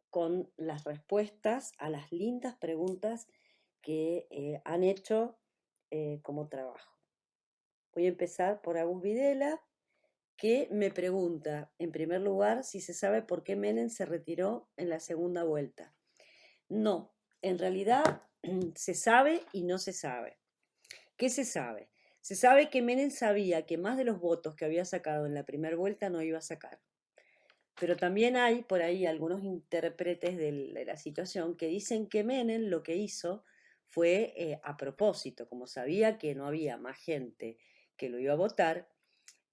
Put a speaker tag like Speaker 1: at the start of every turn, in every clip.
Speaker 1: con las respuestas a las lindas preguntas que han hecho como trabajo. Voy a empezar por Agus Videla, que me pregunta, en primer lugar, si se sabe por qué Menem se retiró en la segunda vuelta. No, en realidad se sabe y no se sabe. ¿Qué se sabe? Se sabe que Menem sabía que más de los votos que había sacado en la primera vuelta no iba a sacar. Pero también hay por ahí algunos intérpretes de la situación que dicen que Menem lo que hizo fue a propósito, como sabía que no había más gente que lo iba a votar,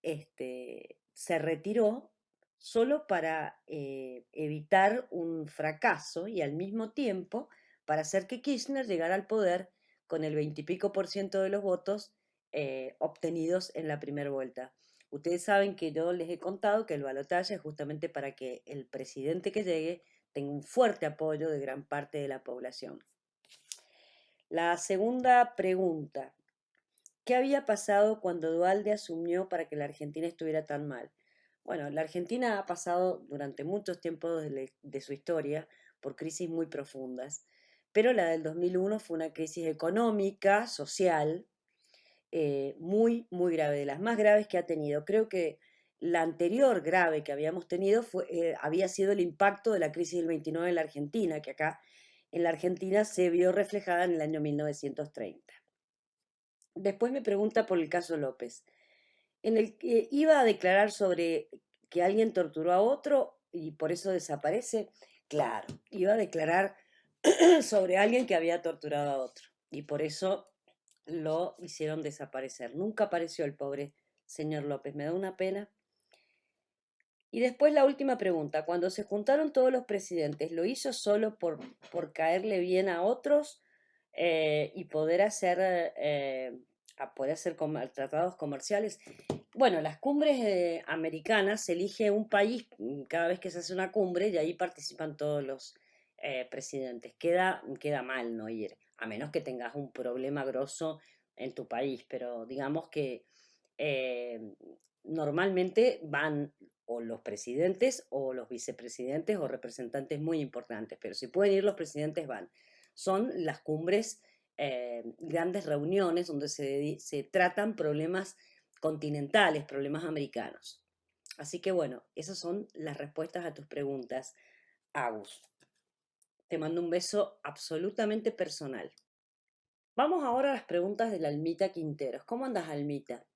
Speaker 1: se retiró solo para evitar un fracaso y al mismo tiempo para hacer que Kirchner llegara al poder con el 20 y pico por ciento de los votos obtenidos en la primera vuelta. Ustedes saben que yo les he contado que el balotaje es justamente para que el presidente que llegue tenga un fuerte apoyo de gran parte de la población. La segunda pregunta, ¿qué había pasado cuando Dualde asumió para que la Argentina estuviera tan mal? Bueno, la Argentina ha pasado durante muchos tiempos de su historia por crisis muy profundas, pero la del 2001 fue una crisis económica, social, muy, muy grave, de las más graves que ha tenido. Creo que la anterior grave que habíamos tenido había sido el impacto de la crisis del 29 en la Argentina, que acá en la Argentina se vio reflejada en el año 1930. Después me pregunta por el caso López, en el que iba a declarar sobre que alguien torturó a otro y por eso desaparece. Claro, iba a declarar sobre alguien que había torturado a otro y por eso lo hicieron desaparecer. Nunca apareció el pobre señor López, me da una pena. Y después la última pregunta, cuando se juntaron todos los presidentes, ¿lo hizo solo por caerle bien a otros y poder hacer tratados comerciales? Bueno, las cumbres americanas se elige un país cada vez que se hace una cumbre y ahí participan todos los presidentes. Queda mal no ir, a menos que tengas un problema grosso en tu país, pero digamos que eh, normalmente van o los presidentes o los vicepresidentes o representantes muy importantes, pero si pueden ir los presidentes van. Son las cumbres, grandes reuniones donde se tratan problemas continentales, problemas americanos. Así que bueno, esas son las respuestas a tus preguntas, Agus. Te mando un beso absolutamente personal. Vamos ahora a las preguntas de la Almita Quinteros. ¿Cómo andas, Almita?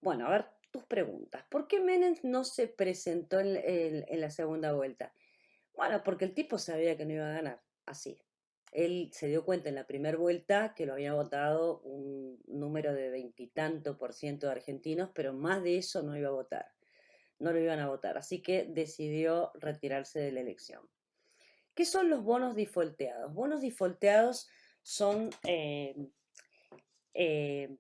Speaker 1: Bueno, a ver tus preguntas. ¿Por qué Menem no se presentó en la segunda vuelta? Bueno, porque el tipo sabía que no iba a ganar, así. Él se dio cuenta en la primera vuelta que lo había votado un número de veintitanto por ciento de argentinos, pero más de eso no iba a votar, no lo iban a votar, así que decidió retirarse de la elección. ¿Qué son los bonos defaulteados? Bonos defaulteados son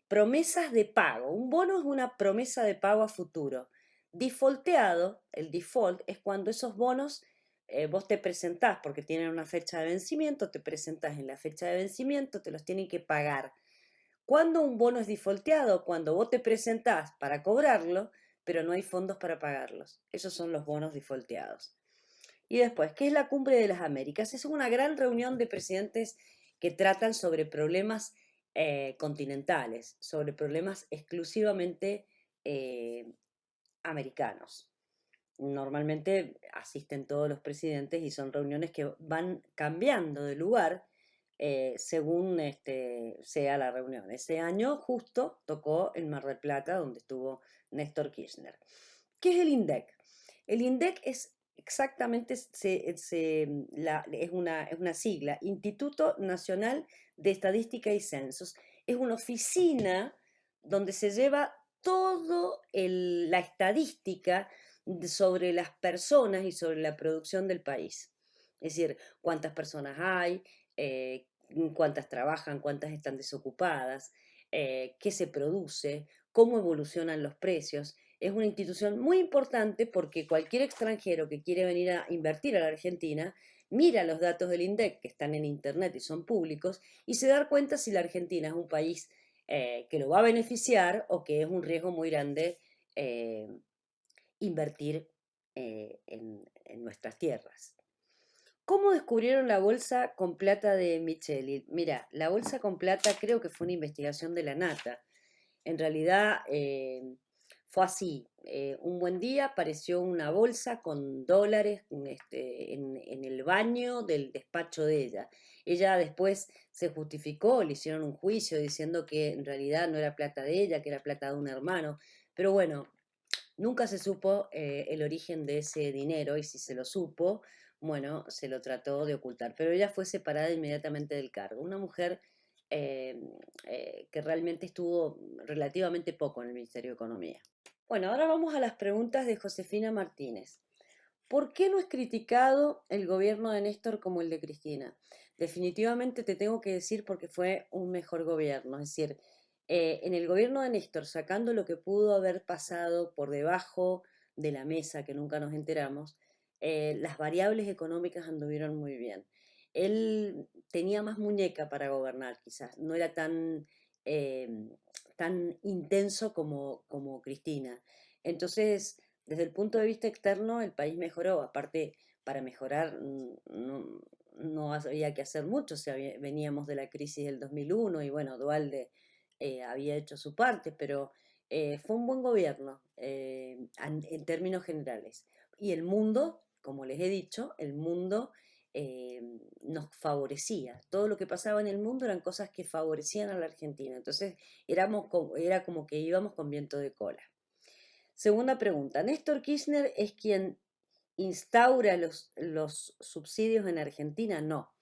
Speaker 1: promesas de pago. Un bono es una promesa de pago a futuro. Defaulteado, el default, es cuando esos bonos vos te presentás porque tienen una fecha de vencimiento, te presentás en la fecha de vencimiento, te los tienen que pagar. ¿Cuándo un bono es defaulteado? Cuando vos te presentás para cobrarlo, pero no hay fondos para pagarlos. Esos son los bonos defaulteados. Y después, ¿qué es la Cumbre de las Américas? Es una gran reunión de presidentes que tratan sobre problemas continentales, sobre problemas exclusivamente eh, americanos. Normalmente asisten todos los presidentes y son reuniones que van cambiando de lugar según sea la reunión. Ese año justo tocó en Mar del Plata, donde estuvo Néstor Kirchner. ¿Qué es el INDEC? El INDEC es exactamente, es una sigla, Instituto Nacional de Estadística y Censos. Es una oficina donde se lleva toda la estadística sobre las personas y sobre la producción del país. Es decir, cuántas personas hay, cuántas trabajan, cuántas están desocupadas, qué se produce, cómo evolucionan los precios. Es una institución muy importante porque cualquier extranjero que quiere venir a invertir a la Argentina mira los datos del INDEC que están en internet y son públicos y se da cuenta si la Argentina es un país que lo va a beneficiar o que es un riesgo muy grande invertir en nuestras tierras. ¿Cómo descubrieron la bolsa con plata de Micheli? Mira, la bolsa con plata creo que fue una investigación de la Nata. En realidad fue así. Un buen día apareció una bolsa con dólares en el baño del despacho de ella. Ella después se justificó, le hicieron un juicio diciendo que en realidad no era plata de ella, que era plata de un hermano. Pero bueno, nunca se supo el origen de ese dinero y si se lo supo, bueno, se lo trató de ocultar. Pero ella fue separada inmediatamente del cargo. Una mujer eh, que realmente estuvo relativamente poco en el Ministerio de Economía. Bueno, ahora vamos a las preguntas de Josefina Martínez. ¿Por qué no es criticado el gobierno de Néstor como el de Cristina? Definitivamente te tengo que decir porque fue un mejor gobierno. Es decir, en el gobierno de Néstor, sacando lo que pudo haber pasado por debajo de la mesa, que nunca nos enteramos, las variables económicas anduvieron muy bien. Él tenía más muñeca para gobernar, quizás, no era eh, tan intenso como Cristina. Entonces, desde el punto de vista externo, el país mejoró. Aparte, para mejorar no había que hacer mucho. O sea, veníamos de la crisis del 2001 y bueno, Dualde había hecho su parte, pero fue un buen gobierno en términos generales. Y el mundo, como les he dicho, el mundo eh, nos favorecía. Todo lo que pasaba en el mundo eran cosas que favorecían a la Argentina. Entonces, era como que íbamos con viento de cola. Segunda pregunta. ¿Néstor Kirchner es quien instaura los subsidios en Argentina? No.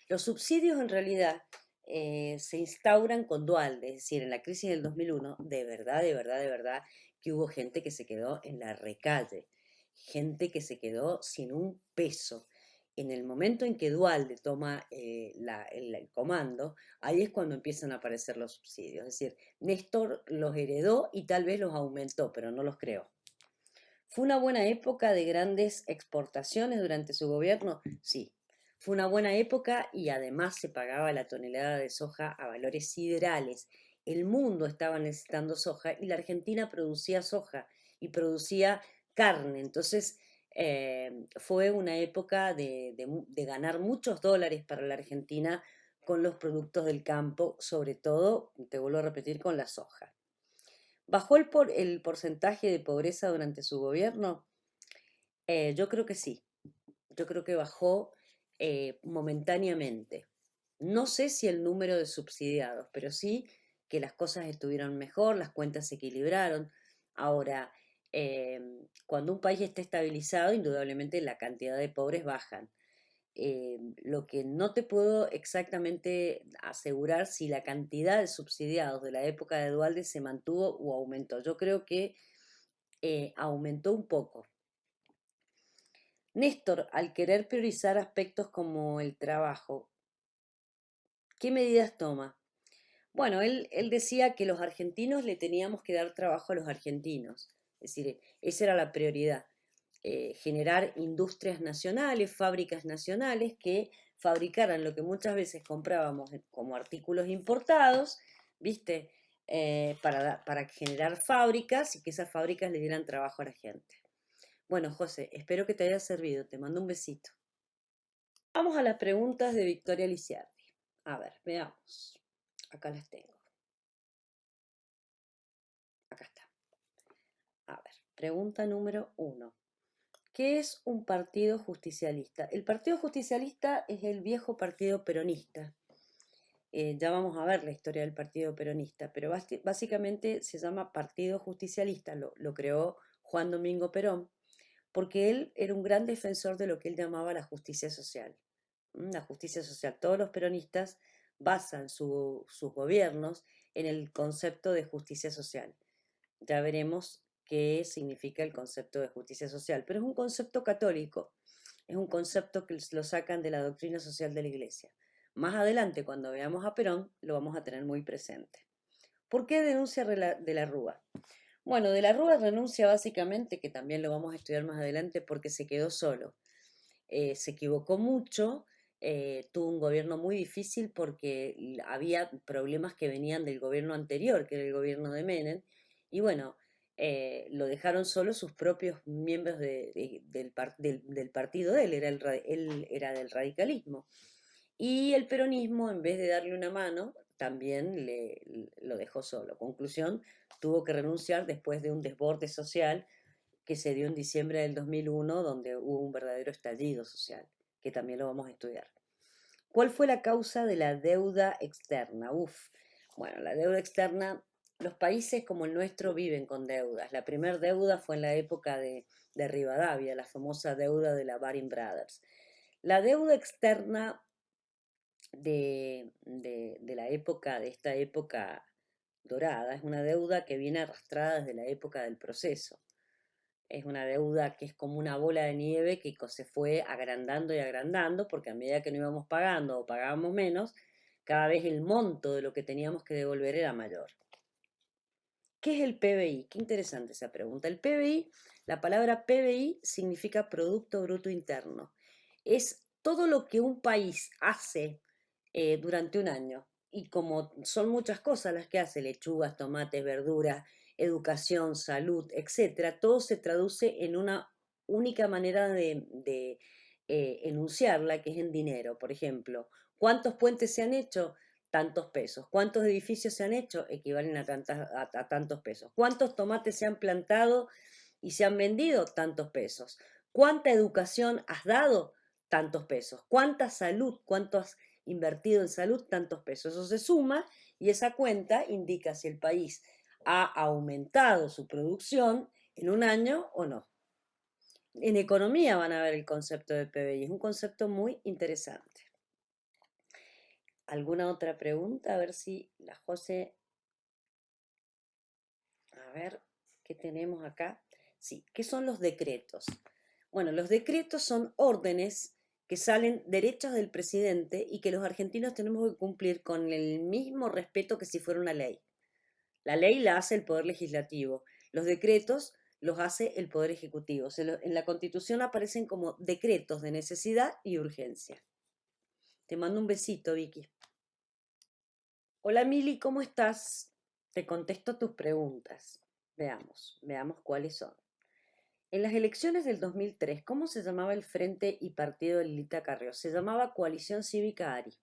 Speaker 1: Los subsidios en realidad se instauran con Dualde, es decir, en la crisis del 2001, de verdad, de verdad, de verdad, que hubo gente que se quedó en la recalle, gente que se quedó sin un peso. En el momento en que Dualde toma el comando, ahí es cuando empiezan a aparecer los subsidios. Es decir, Néstor los heredó y tal vez los aumentó, pero no los creó. ¿Fue una buena época de grandes exportaciones durante su gobierno? Sí. Fue una buena época y además se pagaba la tonelada de soja a valores siderales. El mundo estaba necesitando soja y la Argentina producía soja y producía carne. Entonces fue una época de ganar muchos dólares para la Argentina con los productos del campo, sobre todo, te vuelvo a repetir, con la soja. ¿Bajó el porcentaje de pobreza durante su gobierno? Yo creo que sí. Yo creo que bajó momentáneamente. No sé si el número de subsidiados, pero sí que las cosas estuvieron mejor, las cuentas se equilibraron. Ahora, cuando un país está estabilizado, indudablemente la cantidad de pobres bajan. Lo que no te puedo exactamente asegurar si la cantidad de subsidiados de la época de Dualde se mantuvo o aumentó. Yo creo que aumentó un poco. Néstor, al querer priorizar aspectos como el trabajo, ¿qué medidas toma? Bueno, él decía que los argentinos le teníamos que dar trabajo a los argentinos. Es decir, esa era la prioridad. Generar industrias nacionales, fábricas nacionales que fabricaran lo que muchas veces comprábamos como artículos importados, ¿viste? Para generar fábricas y que esas fábricas le dieran trabajo a la gente. Bueno, José, espero que te haya servido. Te mando un besito. Vamos a las preguntas de Victoria Lisiardi. A ver, veamos. Acá las tengo. Acá está. A ver, pregunta número 1. ¿Qué es un partido justicialista? El partido justicialista es el viejo partido peronista. Ya vamos a ver la historia del partido peronista, pero básicamente se llama Partido Justicialista, lo creó Juan Domingo Perón, porque él era un gran defensor de lo que él llamaba la justicia social. La justicia social. Todos los peronistas basan sus gobiernos en el concepto de justicia social. Ya veremos qué significa el concepto de justicia social, pero es un concepto católico, es un concepto que lo sacan de la doctrina social de la Iglesia. Más adelante, cuando veamos a Perón, lo vamos a tener muy presente. ¿Por qué denuncia de la Rúa? Bueno, de la Rúa renuncia básicamente, que también lo vamos a estudiar más adelante, porque se quedó solo. Se equivocó mucho, tuvo un gobierno muy difícil porque había problemas que venían del gobierno anterior, que era el gobierno de Menem, y bueno, lo dejaron solo sus propios miembros del partido de él, él era del radicalismo. Y el peronismo, en vez de darle una mano, también lo dejó solo. Conclusión, tuvo que renunciar después de un desborde social que se dio en diciembre del 2001, donde hubo un verdadero estallido social, que también lo vamos a estudiar. ¿Cuál fue la causa de la deuda externa? Bueno, la deuda externa, los países como el nuestro viven con deudas. La primera deuda fue en la época de Rivadavia, la famosa deuda de la Baring Brothers. La deuda externa de la época, de esta época dorada, es una deuda que viene arrastrada desde la época del proceso. Es una deuda que es como una bola de nieve que se fue agrandando y agrandando, porque a medida que no íbamos pagando o pagábamos menos, cada vez el monto de lo que teníamos que devolver era mayor. ¿Qué es el PBI? Qué interesante esa pregunta. El PBI, la palabra PBI significa Producto Bruto Interno. Es todo lo que un país hace durante un año. Y como son muchas cosas las que hace, lechugas, tomates, verduras, educación, salud, etcétera, todo se traduce en una única manera de enunciarla, que es en dinero. Por ejemplo, ¿cuántos puentes se han hecho? Tantos pesos. ¿Cuántos edificios se han hecho? Equivalen a tantos pesos. ¿Cuántos tomates se han plantado y se han vendido? Tantos pesos. ¿Cuánta educación has dado? Tantos pesos. ¿Cuánta salud? ¿Cuánto has invertido en salud? Tantos pesos. Eso se suma y esa cuenta indica si el país ha aumentado su producción en un año o no. En economía van a ver el concepto de PBI. Es un concepto muy interesante. ¿Alguna otra pregunta? A ver si la José... A ver, ¿qué tenemos acá? Sí, ¿qué son los decretos? Bueno, los decretos son órdenes que salen derechos del presidente y que los argentinos tenemos que cumplir con el mismo respeto que si fuera una ley. La ley la hace el Poder Legislativo, los decretos los hace el Poder Ejecutivo. En la Constitución aparecen como decretos de necesidad y urgencia. Te mando un besito, Vicky. Hola Mili, ¿cómo estás? Te contesto tus preguntas. Veamos cuáles son. En las elecciones del 2003, ¿cómo se llamaba el Frente y Partido de Lilita Carrió? Se llamaba Coalición Cívica ARI.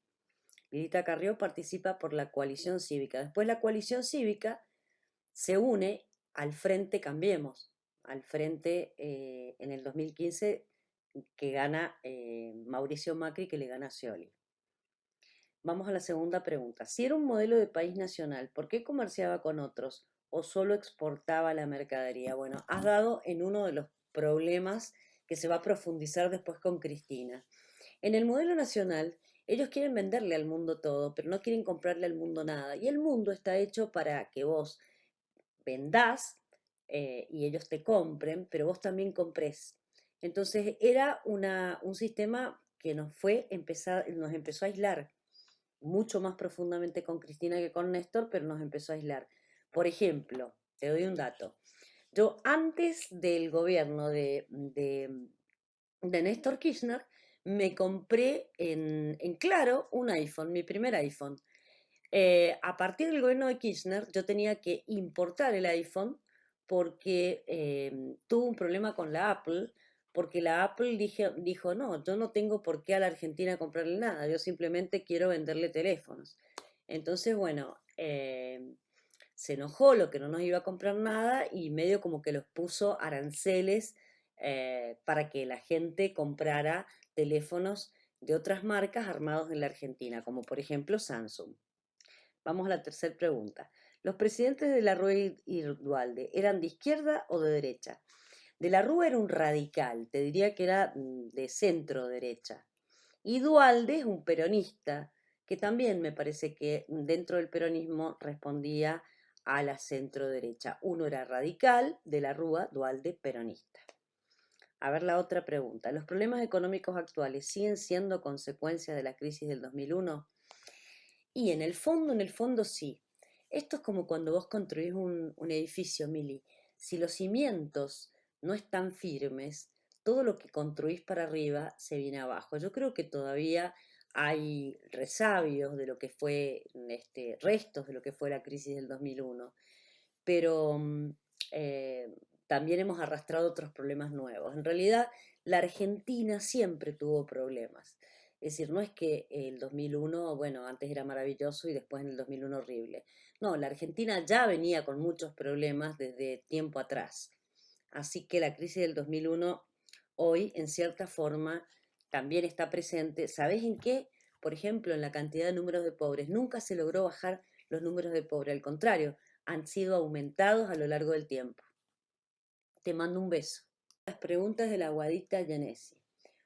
Speaker 1: Lilita Carrió participa por la Coalición Cívica. Después la Coalición Cívica se une al Frente Cambiemos, al Frente en el 2015 que gana Mauricio Macri, que le gana a Scioli. Vamos a la segunda pregunta. Si era un modelo de país nacional, ¿por qué comerciaba con otros o solo exportaba la mercadería? Bueno, has dado en uno de los problemas que se va a profundizar después con Cristina. En el modelo nacional, ellos quieren venderle al mundo todo, pero no quieren comprarle al mundo nada. Y el mundo está hecho para que vos vendás y ellos te compren, pero vos también comprés. Entonces era un sistema que nos empezó a aislar mucho más profundamente con Cristina que con Néstor, pero nos empezó a aislar. Por ejemplo, te doy un dato. Yo antes del gobierno de Néstor Kirchner, me compré en Claro un iPhone, mi primer iPhone. A partir del gobierno de Kirchner, yo tenía que importar el iPhone porque tuvo un problema con la Apple, porque la Apple dijo, no, yo no tengo por qué a la Argentina comprarle nada, yo simplemente quiero venderle teléfonos. Entonces, bueno, se enojó lo que no nos iba a comprar nada y medio como que los puso aranceles para que la gente comprara teléfonos de otras marcas armados en la Argentina, como por ejemplo Samsung. Vamos a la tercera pregunta. ¿Los presidentes de la Rúa y Duhalde eran de izquierda o de derecha? De la Rúa era un radical, te diría que era de centro derecha. Y Duhalde es un peronista, que también me parece que dentro del peronismo respondía a la centro derecha. Uno era radical, de la Rúa, Duhalde peronista. A ver la otra pregunta. ¿Los problemas económicos actuales siguen siendo consecuencia de la crisis del 2001? Y en el fondo sí. Esto es como cuando vos construís un edificio, Mili. Si los cimientos no están firmes, todo lo que construís para arriba se viene abajo. Yo creo que todavía hay resabios de lo que fue, restos de lo que fue la crisis del 2001. Pero eh, también hemos arrastrado otros problemas nuevos. En realidad, la Argentina siempre tuvo problemas. Es decir, no es que el 2001, bueno, antes era maravilloso y después en el 2001 horrible. No, la Argentina ya venía con muchos problemas desde tiempo atrás. Así que la crisis del 2001 hoy, en cierta forma, también está presente. ¿Sabés en qué? Por ejemplo, en la cantidad de números de pobres. Nunca se logró bajar los números de pobres. Al contrario, han sido aumentados a lo largo del tiempo. Te mando un beso. Las preguntas de la Guadita Yanesi.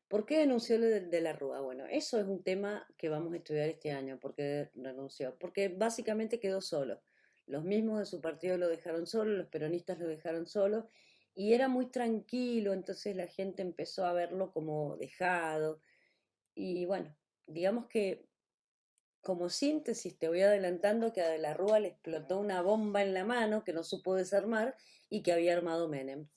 Speaker 1: ¿Por qué denunció lo de la Rúa? Bueno, eso es un tema que vamos a estudiar este año. ¿Por qué renunció? Porque básicamente quedó solo. Los mismos de su partido lo dejaron solo, los peronistas lo dejaron solo, y era muy tranquilo, entonces la gente empezó a verlo como dejado. Y bueno, digamos que como síntesis te voy adelantando que a De la Rúa le explotó una bomba en la mano que no supo desarmar y que había armado Menem.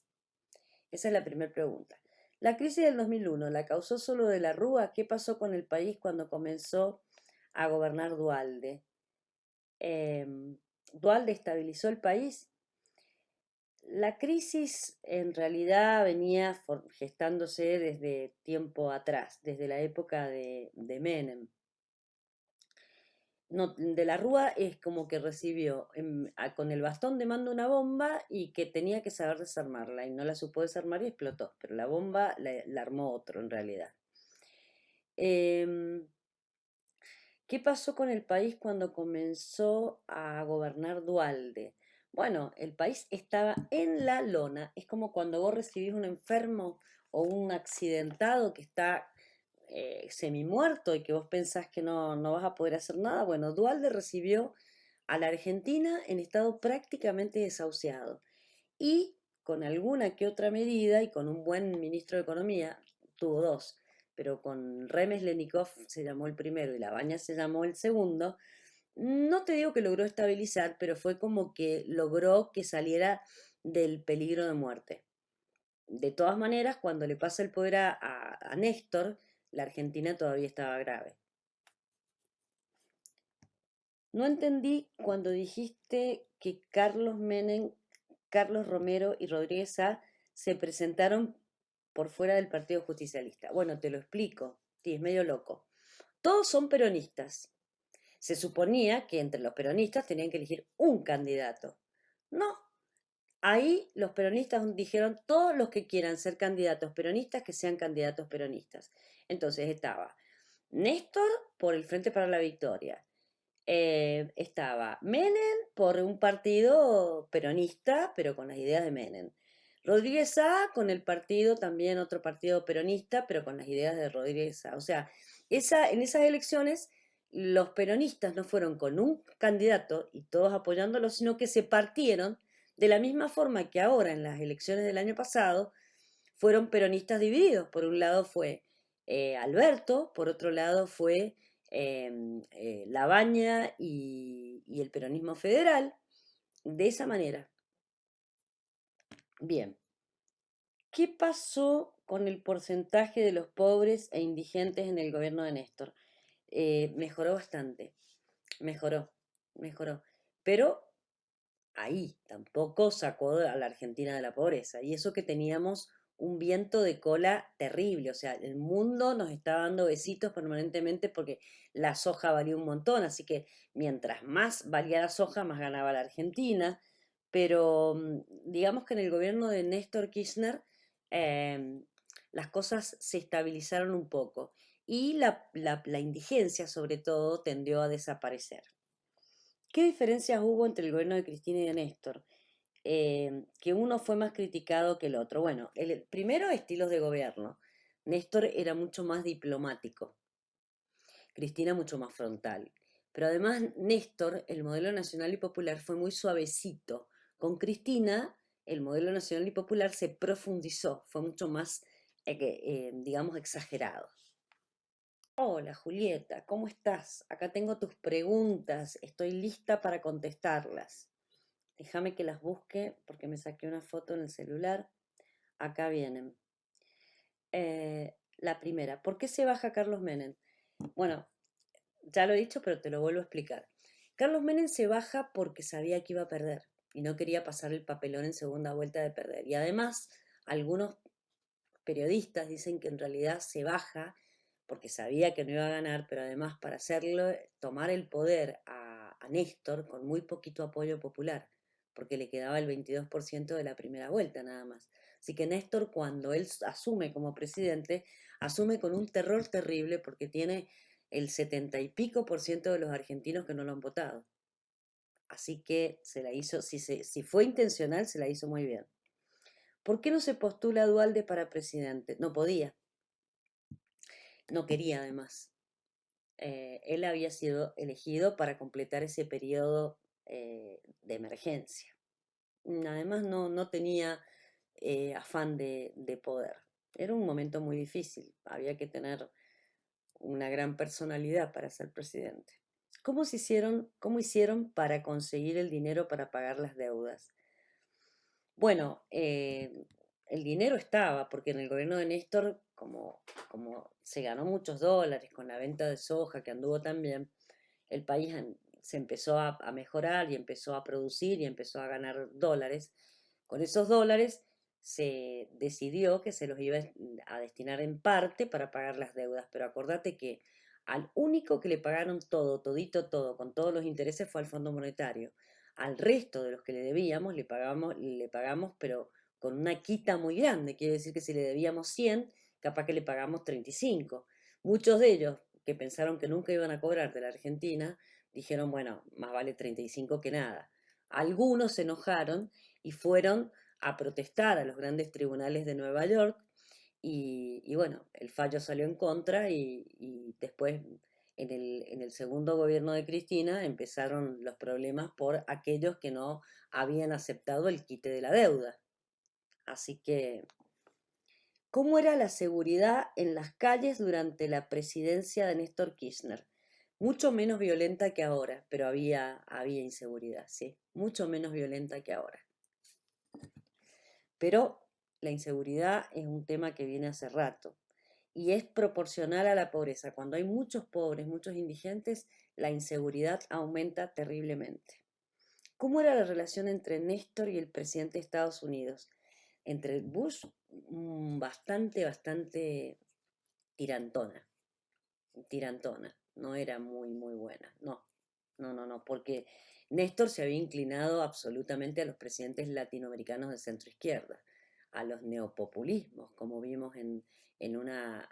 Speaker 1: Esa es la primera pregunta. La crisis del 2001 la causó solo De la Rúa. ¿Qué pasó con el país cuando comenzó a gobernar Dualde? ¿Dualde estabilizó el país? La crisis en realidad venía gestándose desde tiempo atrás, desde la época de Menem. No, De la Rúa es como que recibió con el bastón de mando una bomba y que tenía que saber desarmarla y no la supo desarmar y explotó, pero la bomba la armó otro en realidad. Em, ¿Qué pasó con el país cuando comenzó a gobernar Dualde? Bueno, el país estaba en la lona. Es como cuando vos recibís un enfermo o un accidentado que está semi-muerto y que vos pensás que no vas a poder hacer nada. Bueno, Dualde recibió a la Argentina en estado prácticamente desahuciado y con alguna que otra medida y con un buen ministro de Economía, tuvo dos, pero con Remes Lenikov se llamó el primero y Labaña se llamó el segundo. No te digo que logró estabilizar, pero fue como que logró que saliera del peligro de muerte. De todas maneras, cuando le pasa el poder a Néstor, la Argentina todavía estaba grave. No entendí cuando dijiste que Carlos Menem, Carlos Romero y Rodríguez A se presentaron por fuera del Partido Justicialista. Bueno, te lo explico. Sí, es medio loco. Todos son peronistas. Se suponía que entre los peronistas tenían que elegir un candidato. No. Ahí los peronistas dijeron todos los que quieran ser candidatos peronistas que sean candidatos peronistas. Entonces estaba Néstor por el Frente para la Victoria, estaba Menem por un partido peronista, pero con las ideas de Menem. Rodríguez A con el partido, también otro partido peronista, pero con las ideas de Rodríguez A. O sea, en esas elecciones los peronistas no fueron con un candidato y todos apoyándolo, sino que se partieron de la misma forma que ahora en las elecciones del año pasado fueron peronistas divididos. Por un lado fue Alberto, por otro lado fue Labaña y el peronismo federal, de esa manera. Bien, ¿qué pasó con el porcentaje de los pobres e indigentes en el gobierno de Néstor? Mejoró bastante, mejoró, mejoró, pero ahí tampoco sacó a la Argentina de la pobreza. Y eso que teníamos un viento de cola terrible, o sea, el mundo nos estaba dando besitos permanentemente porque la soja valía un montón, así que mientras más valía la soja, más ganaba la Argentina. Pero digamos que en el gobierno de Néstor Kirchner las cosas se estabilizaron un poco y la indigencia sobre todo tendió a desaparecer. ¿Qué diferencias hubo entre el gobierno de Cristina y de Néstor? Que uno fue más criticado que el otro. Bueno, el primero, estilos de gobierno. Néstor era mucho más diplomático, Cristina mucho más frontal. Pero además, Néstor, el modelo nacional y popular, fue muy suavecito. Con Cristina, el modelo nacional y popular se profundizó, fue mucho más, digamos, exagerado. Hola Julieta, ¿cómo estás? Acá tengo tus preguntas, estoy lista para contestarlas. Déjame que las busque porque me saqué una foto en el celular. Acá vienen. La primera, ¿por qué se baja Carlos Menem? Bueno, ya lo he dicho, pero te lo vuelvo a explicar. Carlos Menem se baja porque sabía que iba a perder. y no quería pasar el papelón en segunda vuelta de perder. Y además, algunos periodistas dicen que en realidad se baja porque sabía que no iba a ganar, pero además para hacerlo, tomar el poder a Néstor con muy poquito apoyo popular, porque le quedaba el 22% de la primera vuelta nada más. Así que Néstor, cuando él asume como presidente, asume con un terror terrible porque tiene el 70 y pico por ciento de los argentinos que no lo han votado. Así que se la hizo, si fue intencional, se la hizo muy bien. ¿Por qué no se postula Duhalde para presidente? No podía, no quería además. Él había sido elegido para completar ese periodo de emergencia. Además no tenía afán de poder. Era un momento muy difícil, había que tener una gran personalidad para ser presidente. ¿Cómo hicieron para conseguir el dinero para pagar las deudas? Bueno, el dinero estaba, porque en el gobierno de Néstor, como se ganó muchos dólares con la venta de soja, que anduvo tan bien, el país se empezó a mejorar y empezó a producir y empezó a ganar dólares. Con esos dólares se decidió que se los iba a destinar en parte para pagar las deudas, pero acordate que al único que le pagaron todo, todito, todo, con todos los intereses fue al Fondo Monetario. Al resto de los que le debíamos, le pagamos, pero con una quita muy grande. Quiere decir que si le debíamos 100, capaz que le pagamos 35. Muchos de ellos, que pensaron que nunca iban a cobrar de la Argentina, dijeron, bueno, más vale 35 que nada. Algunos se enojaron y fueron a protestar a los grandes tribunales de Nueva York y bueno, el fallo salió en contra y después en el segundo gobierno de Cristina empezaron los problemas por aquellos que no habían aceptado el quite de la deuda. Así que, ¿cómo era la seguridad en las calles durante la presidencia de Néstor Kirchner? Mucho menos violenta que ahora, pero había inseguridad, sí, mucho menos violenta que ahora. Pero la inseguridad es un tema que viene hace rato y es proporcional a la pobreza. Cuando hay muchos pobres, muchos indigentes, la inseguridad aumenta terriblemente. ¿Cómo era la relación entre Néstor y el presidente de Estados Unidos? Entre Bush, bastante tirantona, tirantona. No era muy buena, no, porque Néstor se había inclinado absolutamente a los presidentes latinoamericanos de centro izquierda, a los neopopulismos, como vimos en una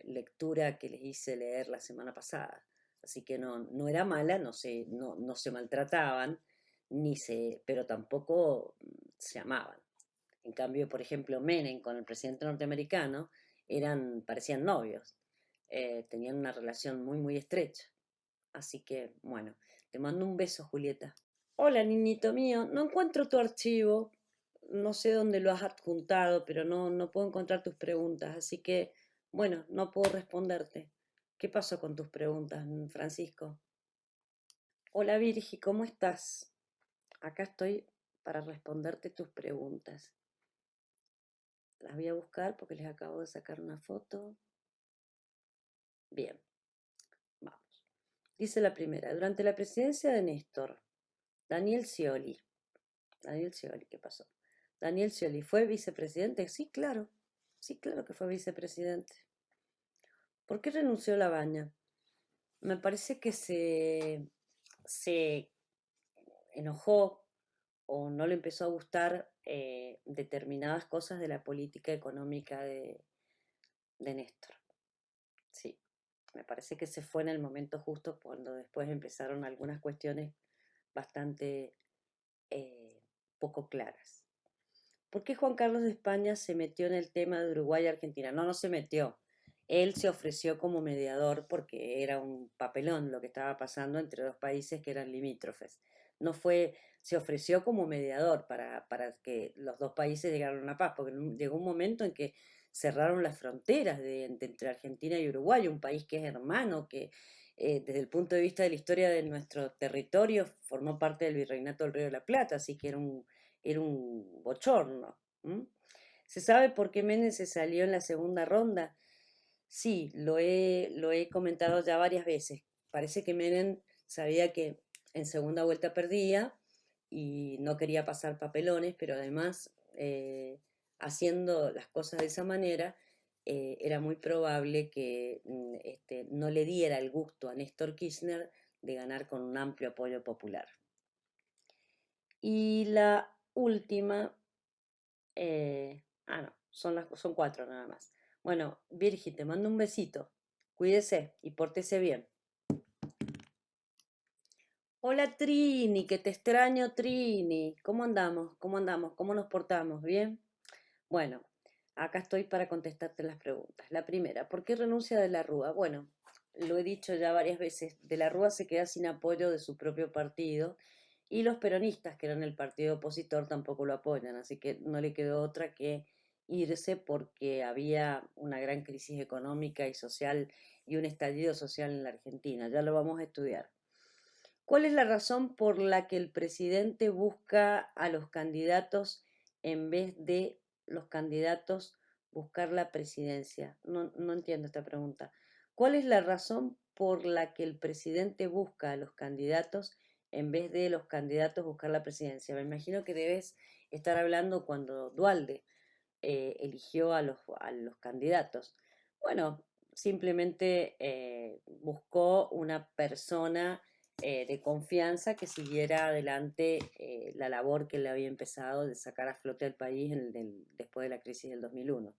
Speaker 1: lectura que les hice leer la semana pasada. Así que no era mala, no se maltrataban, pero tampoco se amaban. En cambio, por ejemplo, Menem con el presidente norteamericano parecían novios, tenían una relación muy estrecha. Así que, bueno, te mando un beso, Julieta. Hola, niñito mío, no encuentro tu archivo, no sé dónde lo has adjuntado, pero no puedo encontrar tus preguntas, así que, bueno, no puedo responderte. ¿Qué pasó con tus preguntas, Francisco? Hola, Virgi, ¿cómo estás? Acá estoy para responderte tus preguntas. Las voy a buscar porque les acabo de sacar una foto. Bien, vamos. Dice la primera, durante la presidencia de Néstor, Daniel Scioli, ¿qué pasó? Daniel Scioli, ¿fue vicepresidente? Sí, claro que fue vicepresidente. ¿Por qué renunció Labaña? Me parece que se enojó o no le empezó a gustar determinadas cosas de la política económica de Néstor. Sí, me parece que se fue en el momento justo cuando después empezaron algunas cuestiones bastante poco claras. ¿Por qué Juan Carlos de España se metió en el tema de Uruguay y Argentina? No se metió. Él se ofreció como mediador porque era un papelón lo que estaba pasando entre dos países que eran limítrofes. No fue, se ofreció como mediador para que los dos países llegaran a una paz, porque llegó un momento en que cerraron las fronteras entre Argentina y Uruguay, un país que es hermano, que desde el punto de vista de la historia de nuestro territorio formó parte del Virreinato del Río de la Plata, así que era un bochorno. ¿Se sabe por qué Menem se salió en la segunda ronda? Sí, lo he comentado ya varias veces. Parece que Menem sabía que en segunda vuelta perdía y no quería pasar papelones, pero además haciendo las cosas de esa manera, era muy probable que no le diera el gusto a Néstor Kirchner de ganar con un amplio apoyo popular. Y la última, no, son cuatro nada más. Bueno, Virgi, te mando un besito. Cuídese y pórtese bien. Hola Trini, que te extraño Trini. ¿Cómo andamos? ¿Cómo andamos? ¿Cómo nos portamos? ¿Bien? Bueno, acá estoy para contestarte las preguntas. La primera, ¿por qué renuncia de la Rúa? Bueno, lo he dicho ya varias veces, de la Rúa se queda sin apoyo de su propio partido y los peronistas, que eran el partido opositor, tampoco lo apoyan, así que no le quedó otra que irse porque había una gran crisis económica y social y un estallido social en la Argentina. Ya lo vamos a estudiar. ¿Cuál es la razón por la que el presidente busca a los candidatos en vez de los candidatos buscar la presidencia? No entiendo esta pregunta. ¿Cuál es la razón por la que el presidente busca a los candidatos en vez de los candidatos buscar la presidencia? Me imagino que debes estar hablando cuando Duhalde eligió a los candidatos. Bueno, simplemente buscó una persona de confianza que siguiera adelante la labor que le había empezado de sacar a flote al país después de la crisis del 2001.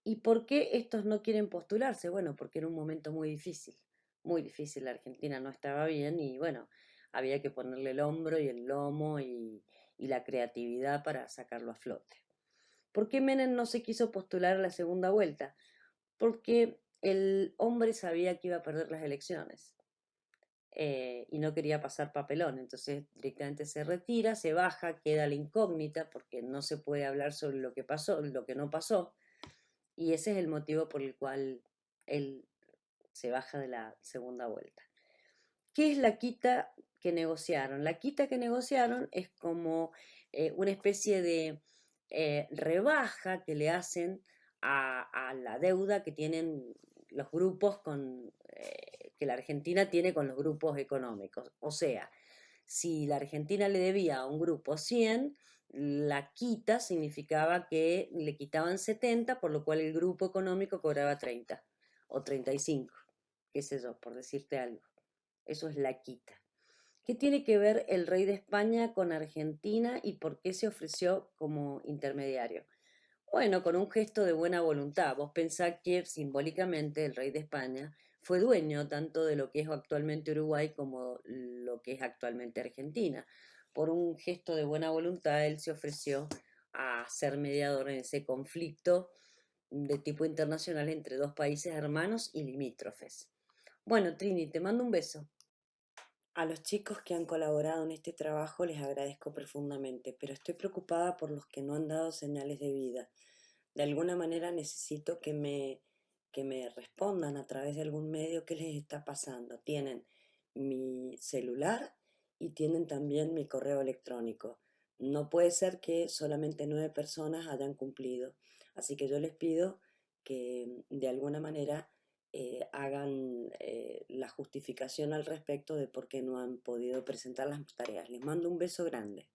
Speaker 1: ¿Y por qué estos no quieren postularse? Bueno, porque era un momento muy difícil, muy difícil. La Argentina no estaba bien y bueno, había que ponerle el hombro y el lomo y la creatividad para sacarlo a flote. ¿Por qué Menem no se quiso postular a la segunda vuelta? Porque el hombre sabía que iba a perder las elecciones y no quería pasar papelón, entonces directamente se retira, se baja, queda la incógnita porque no se puede hablar sobre lo que pasó, lo que no pasó, y ese es el motivo por el cual él se baja de la segunda vuelta. ¿Qué es la quita que negociaron? La quita que negociaron es como una especie de rebaja que le hacen a la deuda que tienen los grupos que la Argentina tiene con los grupos económicos. O sea, si la Argentina le debía a un grupo 100, la quita significaba que le quitaban 70, por lo cual el grupo económico cobraba 30 o 35, qué sé yo, por decirte algo. Eso es la quita. ¿Qué tiene que ver el rey de España con Argentina y por qué se ofreció como intermediario? Bueno, con un gesto de buena voluntad. Vos pensás que simbólicamente el rey de España fue dueño tanto de lo que es actualmente Uruguay como lo que es actualmente Argentina. Por un gesto de buena voluntad, él se ofreció a ser mediador en ese conflicto de tipo internacional entre dos países hermanos y limítrofes. Bueno, Trini, te mando un beso. A los chicos que han colaborado en este trabajo les agradezco profundamente, pero estoy preocupada por los que no han dado señales de vida. De alguna manera necesito que me respondan a través de algún medio qué les está pasando. Tienen mi celular y tienen también mi correo electrónico. No puede ser que solamente 9 personas hayan cumplido. Así que yo les pido que de alguna manera hagan la justificación al respecto de por qué no han podido presentar las tareas. Les mando un beso grande.